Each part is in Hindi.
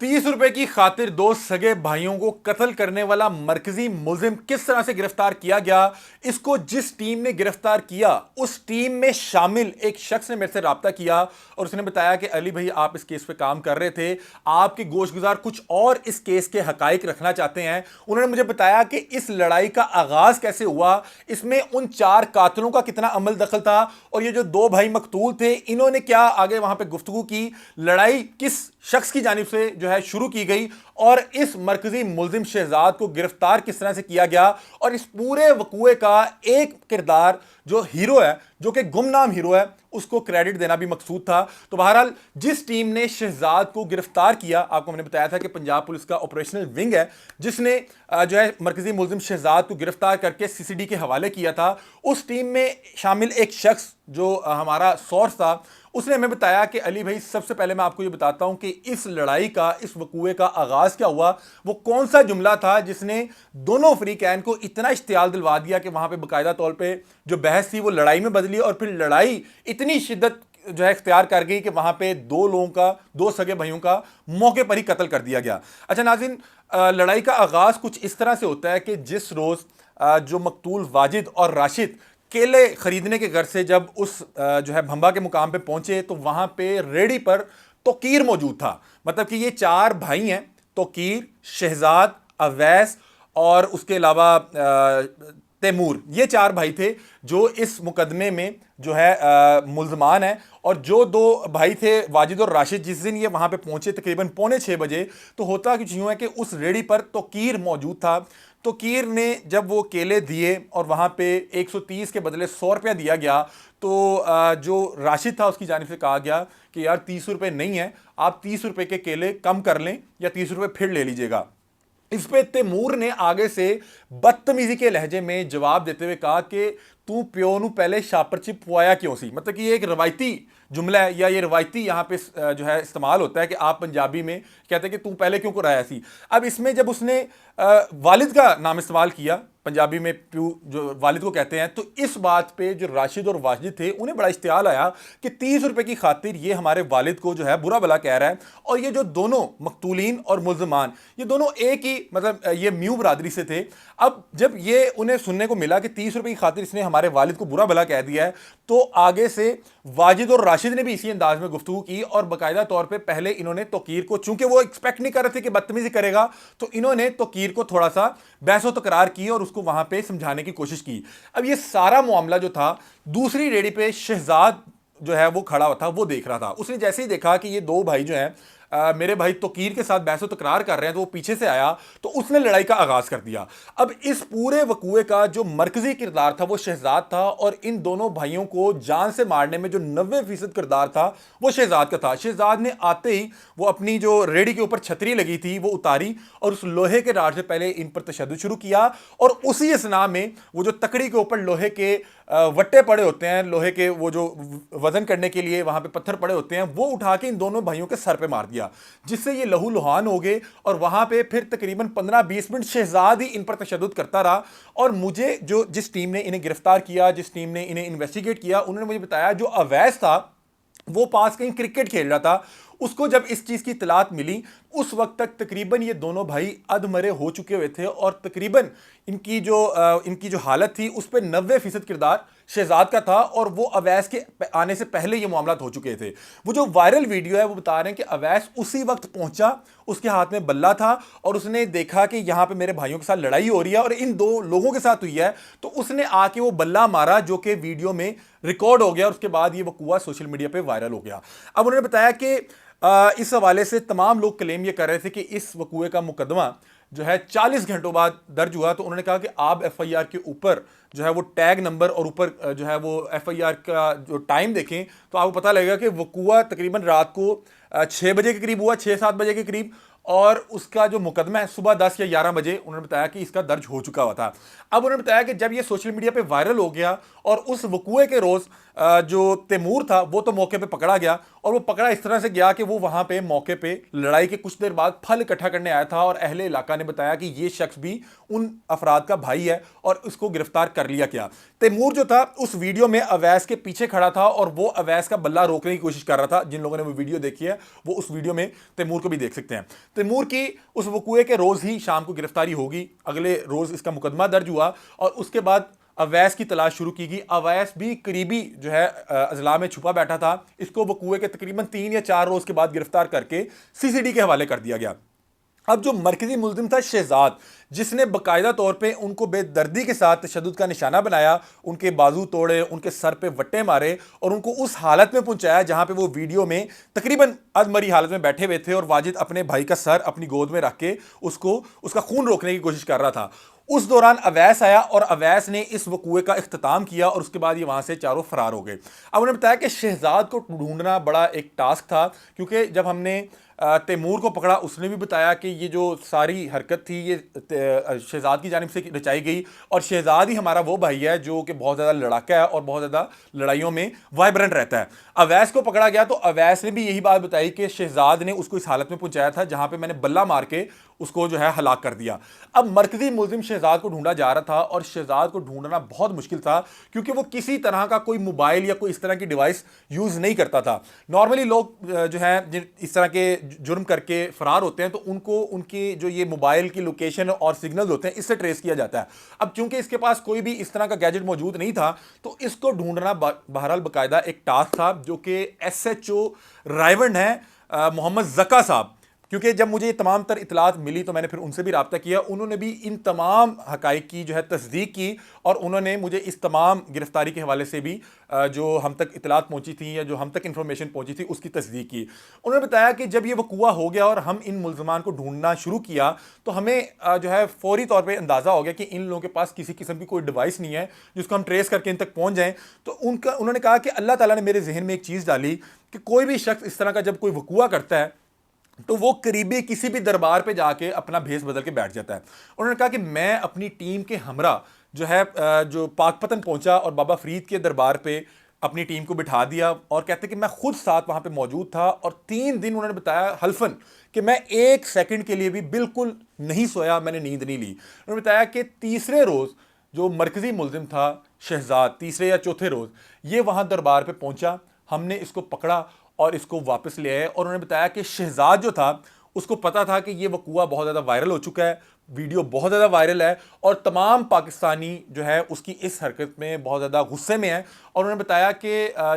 30 रुपए की खातिर दो सगे भाइयों को कत्ल करने वाला मरकजी मुलजिम किस तरह से गिरफ्तार किया गया। इसको जिस टीम ने गिरफ्तार किया उस टीम में शामिल एक शख्स ने मेरे से राब्ता किया और उसने बताया कि अली भाई आप इस केस पे काम कर रहे थे, आपके गोशगुजार कुछ और इस केस के हकाइक रखना चाहते हैं। उन्होंने मुझे बताया कि इस लड़ाई का आगाज कैसे हुआ, इसमें उन 4 कातलों का कितना अमल दखल था और ये जो 2 भाई मकतूल थे इन्होंने क्या आगे वहां पे गुफ्तगू की, लड़ाई किस शख्स की जानिब से जो है शुरू की गई और इस मरकजी मुलजिम शहजाद को गिरफ्तार किस तरह से किया गया। और इस पूरे वकूए का एक किरदार जो हीरो है, जो कि गुमनाम हीरो है, उसको क्रेडिट देना भी मकसूद था। तो बहरहाल जिस टीम ने शहजाद को गिरफ्तार किया, आपको मैंने बताया था कि पंजाब पुलिस का ऑपरेशनल विंग है जिसने जो है मरकजी मुलजिम शहजाद को गिरफ्तार करके सीसीडी के हवाले किया था, उस टीम में शामिल एक शख्स जो हमारा सोर्स था उसने हमें बताया कि अली भाई सबसे पहले मैं आपको ये बताता हूं कि इस लड़ाई का, इस वकूए का आगाज क्या हुआ, वो कौन सा जुमला था जिसने दोनों फरीकैन को इतना इश्तियाल दिलवा दिया कि वहां पे बाकायदा तौर पे जो बहस थी वो लड़ाई में बदली और फिर लड़ाई इतनी शिद्दत जो है इख्तियार कर गई कि वहां पे 2 लोगों का, 2 सगे भाइयों का मौके पर ही कत्ल कर दिया गया। अच्छा नाज़रीन, लड़ाई का आगाज कुछ इस तरह से होता है कि जिस रोज जो मकतूल वाजिद और राशिद केले खरीदने के घर से जब उस जो है भंबा के मुकाम पे पहुंचे तो वहां पे रेडी पर तोकीर मौजूद था। मतलब कि ये 4 भाई हैं, तोकीर, शहजाद, अवैस और उसके अलावा तैमूर, ये 4 भाई थे जो इस मुकदमे में जो है मुल्जमान है। और जो 2 भाई थे वाजिद और राशिद, जिस दिन ये वहां पे पहुंचे तकरीबन 5:45 बजे, तो होता कुछ यूं है कि उस रेडी पर तोकीर मौजूद था। तो कीर ने जब वो केले दिए और वहाँ पे 130 के बदले 100 रुपया दिया गया, तो जो राशिद था उसकी जानिब से कहा गया कि यार 30 रुपये नहीं है, आप 30 रुपये के केले कम कर लें या 30 रुपये फिर ले लीजिएगा। इस पे तैमूर ने आगे से बदतमीजी के लहजे में जवाब देते हुए कहा कि तू प्यो नू पहले शापर चिप पुआया क्यों सी। मतलब कि ये एक रवायती जुमला है या ये रवायती यहाँ पे जो है इस्तेमाल होता है कि आप पंजाबी में कहते हैं कि तू पहले क्यों कराया सी। अब इसमें जब उसने वालिद का नाम इस्तेमाल किया, पंजाबी में प्यू जो वालिद को कहते हैं, तो इस बात पे जो राशिद और वाजिद थे उन्हें बड़ा इश्तियाल आया कि 30 रुपए की खातिर ये हमारे वालिद को जो है बुरा भला कह रहा है। और ये जो दोनों मकतूलीन और मुल्जमान, ये दोनों एक ही मतलब ये म्यू बरादरी से थे। अब जब ये उन्हें सुनने को मिला कि 30 रुपए की खातिर इसने हमारे वालिद को बुरा भला कह दिया है, तो आगे से वाजिद और राशिद ने भी इसी अंदाज में गुफ्तगू की और बाकायदा तौर पे पहले इन्होंने तोकीर को, चूंकि वो एक्सपेक्ट नहीं कर रहे थे कि बदतमीजी करेगा, तो इन्होंने तोकीर को थोड़ा सा बहसो तकरार की और उसको वहां पे समझाने की कोशिश की। अब ये सारा मामला जो था, दूसरी रेडी पे शहजाद जो है वो खड़ा हुआ था, वो देख रहा था। उसने जैसे ही देखा कि ये 2 भाई जो हैं मेरे भाई तोकीर के साथ बहसो तकरार कर रहे हैं, तो वो पीछे से आया तो उसने लड़ाई का आगाज कर दिया। अब इस पूरे वकूए का जो मरकजी किरदार था वो शहजाद था और इन दोनों भाइयों को जान से मारने में जो 90% किरदार था वो शहजाद का था। शहजाद ने आते ही वो अपनी जो रेडी के ऊपर छतरी लगी थी वो उतारी और उस लोहे के राड से पहले इन पर तशद्दुद शुरू किया और उसी असना में वो जो तकड़ी के ऊपर लोहे के वट्टे पड़े होते हैं, लोहे के वो जो वजन करने के लिए वहां पे पत्थर पड़े होते हैं, वो उठा के इन दोनों भाइयों के सर पे मार दिया, जिससे ये लहू लुहान हो गए। और वहां पे फिर तकरीबन 15-20 मिनट शहजाद ही इन पर तशद्दुद करता रहा। और मुझे जो जिस टीम ने इन्हें गिरफ्तार किया, जिस टीम ने इन्हें इन्वेस्टिगेट किया, उन्होंने मुझे बताया जो अवैस था वो पास कहीं क्रिकेट खेल रहा था। उसको जब इस चीज की इतलात मिली, उस वक्त तक तकरीबन ये दोनों भाई अधमरे हो चुके हुए थे और तकरीबन इनकी जो हालत थी उस पर 90% किरदार शहजाद का था और वो अवैस के आने से पहले ये मामला हो चुके थे। वो जो वायरल वीडियो है वो बता रहे हैं कि अवैस उसी वक्त पहुंचा, उसके हाथ में बल्ला था और उसने देखा कि यहां पे मेरे भाइयों के साथ लड़ाई हो रही है और इन 2 लोगों के साथ हुई है, तो उसने आके वो बल्ला मारा जो कि वीडियो में रिकॉर्ड हो गया। उसके बाद ये वकूआ सोशल मीडिया पे वायरल हो गया। अब उन्होंने बताया कि इस हवाले से तमाम लोग क्लेम ये कर रहे थे कि इस वकूए का मुकदमा जो है 40 घंटों बाद दर्ज हुआ। तो उन्होंने कहा कि आप एफआईआर के ऊपर जो है वो टैग नंबर और ऊपर जो है वो एफआईआर का जो टाइम देखें तो आपको पता लगेगा कि वकूआ तकरीबन रात को 6 बजे के करीब हुआ, 6-7 बजे के करीब, और उसका जो मुकदमा है सुबह 10 या 11 बजे उन्होंने बताया कि इसका दर्ज हो चुका हुआ था। अब उन्होंने बताया कि जब ये सोशल मीडिया पे वायरल हो गया और उस वकूए के रोज जो तैमूर था वो तो मौके पे पकड़ा गया, और वो पकड़ा इस तरह से गया कि वो वहां पे मौके पे लड़ाई के कुछ देर बाद फल इकट्ठा करने आया था, और अहले इलाका ने बताया कि ये शख्स भी उन अफराद का भाई है और उसको गिरफ्तार कर लिया गया। तैमूर जो था उस वीडियो में अवैस के पीछे खड़ा था और वो अवैस का बल्ला रोकने की कोशिश कर रहा था। जिन लोगों ने वो वीडियो देखी है वो उस वीडियो में तैमूर को भी देख सकते हैं। तैमूर की उस वकूए के रोज ही शाम को गिरफ्तारी होगी, अगले रोज इसका मुकदमा दर्ज हुआ और उसके बाद अवैस की तलाश शुरू की गई। अवैस भी करीबी जो है अजला में छुपा बैठा था। इसको वकूए के तकरीबन 3 या 4 रोज के बाद गिरफ्तार करके सीसीडी के हवाले कर दिया गया। अब जो मरकजी मुल्जिम था शहजाद, जिसने बाकायदा तौर पे उनको बेदर्दी के साथ तशद्दुद का निशाना बनाया, उनके बाजू तोड़े, उनके सर पे वट्टे मारे और उनको उस हालत में पहुंचाया जहां पे वो वीडियो में तकरीबन अधमरी हालत में बैठे हुए थे और वाजिद अपने भाई का सर अपनी गोद में रख के उसका खून रोकने की कोशिश कर रहा था। उस दौरान अवैस आया और अवैस ने इस वकूए का इख्तिताम किया और उसके बाद ये वहां से चारों फरार हो गए। अब उन्होंने बताया कि शहजाद को ढूंढना बड़ा एक टास्क था, क्योंकि जब हमने तैमूर को पकड़ा उसने भी बताया कि ये जो सारी हरकत थी ये शहजाद की जानिब से रचाई गई, और शहजाद ही हमारा वो भाई है जो कि बहुत ज़्यादा लड़ाका है और बहुत ज़्यादा लड़ाइयों में वाइब्रेंट रहता है। अवैस को पकड़ा गया तो अवैस ने भी यही बात बताई कि शहजाद ने उसको इस हालत में पहुंचाया था जहां पे मैंने बल्ला मार के उसको जो है हलाक कर दिया। अब मरकजी मुल्जिम शहजाद को ढूंढा जा रहा था और शहजाद को ढूंढना बहुत मुश्किल था, क्योंकि वो किसी तरह का कोई मोबाइल या कोई इस तरह की डिवाइस यूज़ नहीं करता था। नॉर्मली लोग जो है इस तरह के जुर्म करके फरार होते हैं तो उनको उनकी जो ये मोबाइल की लोकेशन और सिग्नल होते हैं इससे ट्रेस किया जाता है। अब चूंकि इसके पास कोई भी इस तरह का गैजेट मौजूद नहीं था तो इसको ढूंढना बहरहाल बाकायदा एक टास्क था, जो कि SHO रायवंड है मोहम्मद जका साहब। क्योंकि जब मुझे ये तमाम तर इतलात मिली तो मैंने फिर उनसे भी रब्ता किया, उन्होंने भी इन तमाम हकाइक की जो है तस्दीक की और उन्होंने मुझे इस तमाम गिरफ्तारी के हवाले से भी जो हम तक इतलात पहुंची थी या जो हम तक इंफॉर्मेशन पहुंची थी उसकी तस्दीक की। उन्होंने बताया कि जब ये वकूआ हो गया और हम इन मुल्ज़मान को ढूंढना शुरू किया तो हमें जो है फौरी तौर पर अंदाज़ा हो गया कि इन लोगों के पास किसी किस्म की कोई डिवाइस नहीं है जिसको हम ट्रेस करके इन तक पहुँच जाएँ। तो उन्होंने कहा कि अल्लाह ताला ने मेरे जहन में एक चीज़ डाली कि कोई भी शख्स इस तरह का जब कोई वकूआ करता है तो वो करीबी किसी भी दरबार पे जाके अपना भेस बदल के बैठ जाता है। उन्होंने कहा कि मैं अपनी टीम के हमरा जो है जो पाकपतन पहुंचा और बाबा फरीद के दरबार पे अपनी टीम को बिठा दिया, और कहते कि मैं खुद साथ वहां पे मौजूद था और 3 दिन उन्होंने बताया हल्फन कि मैं 1 सेकंड के लिए भी बिल्कुल नहीं सोया, मैंने नींद नहीं ली। उन्होंने बताया कि तीसरे रोज़ जो मरकजी मुल्जिम था शहजाद, तीसरे या चौथे रोज़ ये वहाँ दरबार पे पहुँचा, हमने इसको पकड़ा और इसको वापस ले आए। और उन्होंने बताया कि शहजाद जो था उसको पता था कि ये वकूआ बहुत ज़्यादा वायरल हो चुका है, वीडियो बहुत ज़्यादा वायरल है और तमाम पाकिस्तानी जो है उसकी इस हरकत में बहुत ज़्यादा गुस्से में है। और उन्होंने बताया कि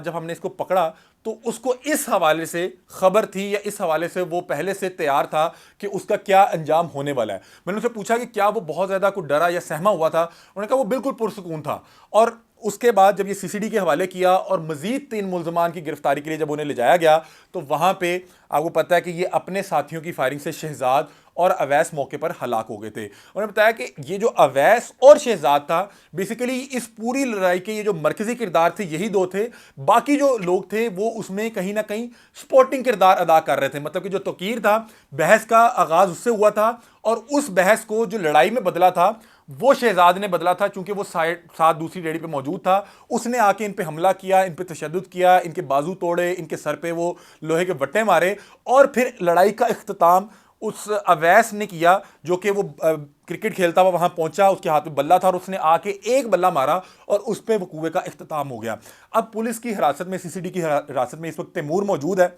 जब हमने इसको पकड़ा तो उसको इस हवाले से खबर थी या इस हवाले से वो पहले से तैयार था कि उसका क्या अंजाम होने वाला है। मैंने उनसे पूछा कि क्या वो बहुत ज़्यादा कुछ डरा या सहमा हुआ था। उन्होंने कहा वो बिल्कुल पुरसुकून था। और उसके बाद जब ये सीसीडी के हवाले किया और मजीद 3 मुल्ज़मान की गिरफ्तारी के लिए जब उन्हें ले जाया गया तो वहाँ पे आपको पता है कि ये अपने साथियों की फायरिंग से शहजाद और अवैस मौके पर हलाक हो गए थे। उन्होंने बताया कि ये जो अवैस और शहजाद था बेसिकली इस पूरी लड़ाई के ये जो मरकजी किरदार थे यही 2 थे, बाकी जो लोग थे वो उसमें कहीं ना कहीं सपोर्टिंग किरदार अदा कर रहे थे। मतलब कि जो तोकीर था, बहस का आगाज उससे हुआ था और उस बहस को जो लड़ाई में बदला था वो शहजाद ने बदला था, चूंकि वो साथ दूसरी रेडी पे मौजूद था। उसने आके इन पे हमला किया, इन पे तशद्दुद किया, इनके बाजू तोड़े, इनके सर पे वो लोहे के वट्टे मारे और फिर लड़ाई का इख्तिताम उस अवैस ने किया जो कि वो क्रिकेट खेलता हुआ वहां पहुंचा, उसके हाथ में बल्ला था और उसने आके एक बल्ला मारा और उस पर वकूए का इख्तिताम हो गया। अब पुलिस की हिरासत में, सीसीडी की हिरासत में इस वक्त तैमूर मौजूद है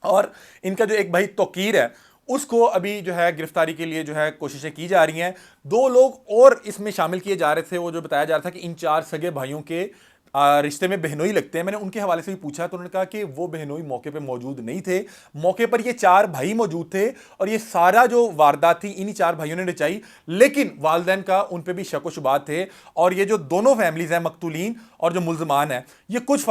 और इनका जो एक भाई तोकीर है उसको अभी जो है गिरफ्तारी के लिए जो है कोशिशें की जा रही हैं। 2 लोग और इसमें शामिल किए जा रहे थे, वो जो बताया जा रहा था कि इन 4 सगे भाइयों के रिश्ते में बहनोई लगते हैं। मैंने उनके हवाले से भी पूछा तो उन्होंने कहा कि वो बहनोई मौके पे मौजूद नहीं थे, मौके पर ये 4 भाई मौजूद थे और ये सारा जो वारदात थी इन्हीं 4 भाइयों ने रचाई, लेकिन वालिदैन का उन पे भी शक व शुबात थे। और ये जो दोनों फैमिलीज हैं मकतूलीन और जो मुल्जमान हैं ये कुछ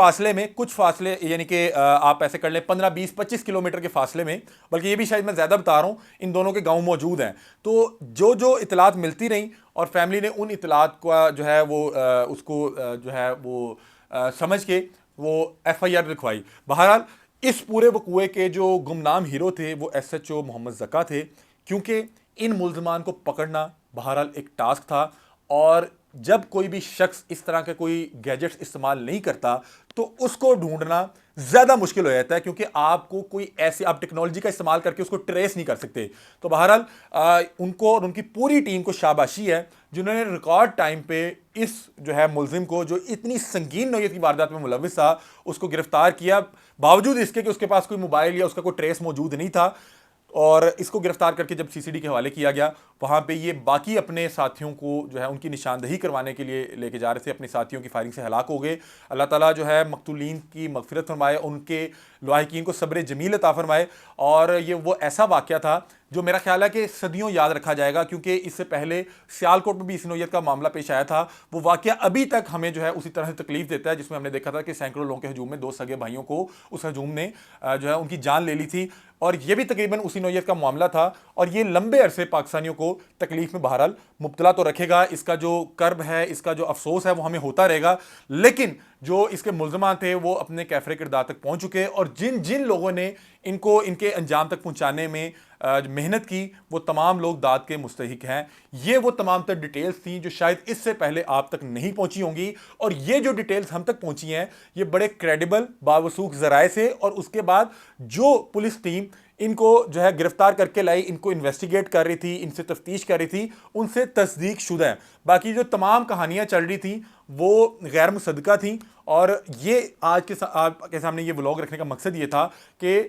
फासले यानी कि आप ऐसे कर लें 15, 20, 25 किलोमीटर के फासले में, बल्कि ये भी शायद मैं ज़्यादा बता रहा हूँ, इन दोनों के गाँव मौजूद हैं। तो जो इतलात मिलती रहीं और फैमिली ने उन इतलात का जो है वो उसको जो है वो समझ के वो FIR लिखवाई। बहरहाल इस पूरे वकूए के जो गुमनाम हीरो थे वो SHO मोहम्मद जका थे, क्योंकि इन मुल्ज़मान को पकड़ना बहरहाल एक टास्क था और जब कोई भी शख्स इस तरह के कोई गैजेट्स इस्तेमाल नहीं करता तो उसको ढूंढना ज्यादा मुश्किल हो जाता है, क्योंकि आपको कोई ऐसी आप टेक्नोलॉजी का इस्तेमाल करके उसको ट्रेस नहीं कर सकते। तो बहरहाल उनको और उनकी पूरी टीम को शाबाशी है जिन्होंने रिकॉर्ड टाइम पे इस जो है मुलजिम को, जो इतनी संगीन नौयत की वारदात में मुलविस था, उसको गिरफ्तार किया, बावजूद इसके कि उसके पास कोई मोबाइल या उसका कोई ट्रेस मौजूद नहीं था। और इसको गिरफ्तार करके जब सीसीडी के हवाले किया गया, वहाँ पे ये बाकी अपने साथियों को जो है उनकी निशानदही करवाने के लिए लेके जा रहे थे, अपने साथियों की फायरिंग से हलाक हो गए। अल्लाह ताला जो है मकतूलीन की मगफिरत फरमाए, उनके लवाहिकीन को सब्र जमील अता फरमाए। और ये वो ऐसा वाक़या था जो मेरा ख्याल है कि सदियों याद रखा जाएगा, क्योंकि इससे पहले सियालकोट में भी इस नौयत का मामला पेश आया था। वो वाक़या अभी तक हमें जो है उसी तरह से तकलीफ देता है, जिसमें हमने देखा था कि सैकड़ों लोगों के हजूम में 2 सगे भाइयों को उस हजूम ने जो है उनकी जान ले ली थी। और ये भी तकरीबन उसी नौयत का मामला था, और ये लंबे अरसे पाकिस्तानियों को तकलीफ में बहरहाल मुब्तला तो रखेगा। इसका जो कर्ब है, इसका जो अफसोस है, वो हमें होता रहेगा। लेकिन जो इसके मुल्ज़िमान थे वो अपने कैफरे किरदार तक पहुंच चुके, और जिन जिन लोगों ने इनको इनके अंजाम तक पहुंचाने में मेहनत की, वो तमाम लोग दाद के मुस्तहिक हैं। ये वो तमाम तर डिटेल्स थी जो शायद इससे पहले आप तक नहीं पहुंची होंगी, और ये जो डिटेल्स हम तक पहुंची हैं ये बड़े क्रेडिबल बावसूख ज़राए से, और उसके बाद जो पुलिस टीम इनको जो है गिरफ्तार करके लाई, इनको इन्वेस्टिगेट कर रही थी, इनसे तफ्तीश कर रही थी, उनसे तस्दीक शुदा है। बाकी जो तमाम कहानियां चल रही थी वो गैर मुसद्दका थी। और ये आज के आपके सामने ये व्लॉग रखने का मकसद ये था कि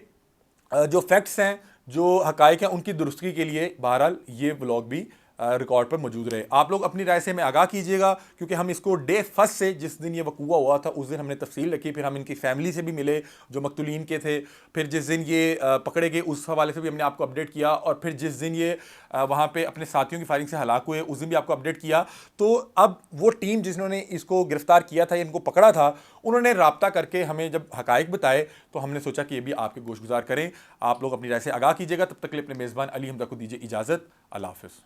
जो फैक्ट्स हैं, जो हकायक हैं, उनकी दुरुस्ती के लिए बहरहाल ये व्लॉग भी रिकॉर्ड पर मौजूद रहे। आप लोग अपनी राय से हमें आगाह कीजिएगा, क्योंकि हम इसको डे फर्स्ट से, जिस दिन ये वकूआ हुआ था उस दिन हमने तफसील रखी, फिर हम इनकी फैमिली से भी मिले जो मकतूलीन के थे, फिर जिस दिन ये पकड़े गए उस हवाले से भी हमने आपको अपडेट किया, और फिर जिस दिन ये वहाँ पे अपने साथियों की फायरिंग से हलाक हुए उस दिन भी आपको अपडेट किया। तो अब वो टीम जिन्होंने इसको गिरफ्तार किया था, इनको पकड़ा था, उन्होंने राब्ता करके हमें जब हकायक बताए तो हमने सोचा कि ये भी आपके गोशगुजार करें। आप लोग अपनी राय से आगाह कीजिएगा। तब तक के लिए अपने मेज़बान अली हमदा को दीजिए इजाज़त। अल्लाह हाफ़िज़।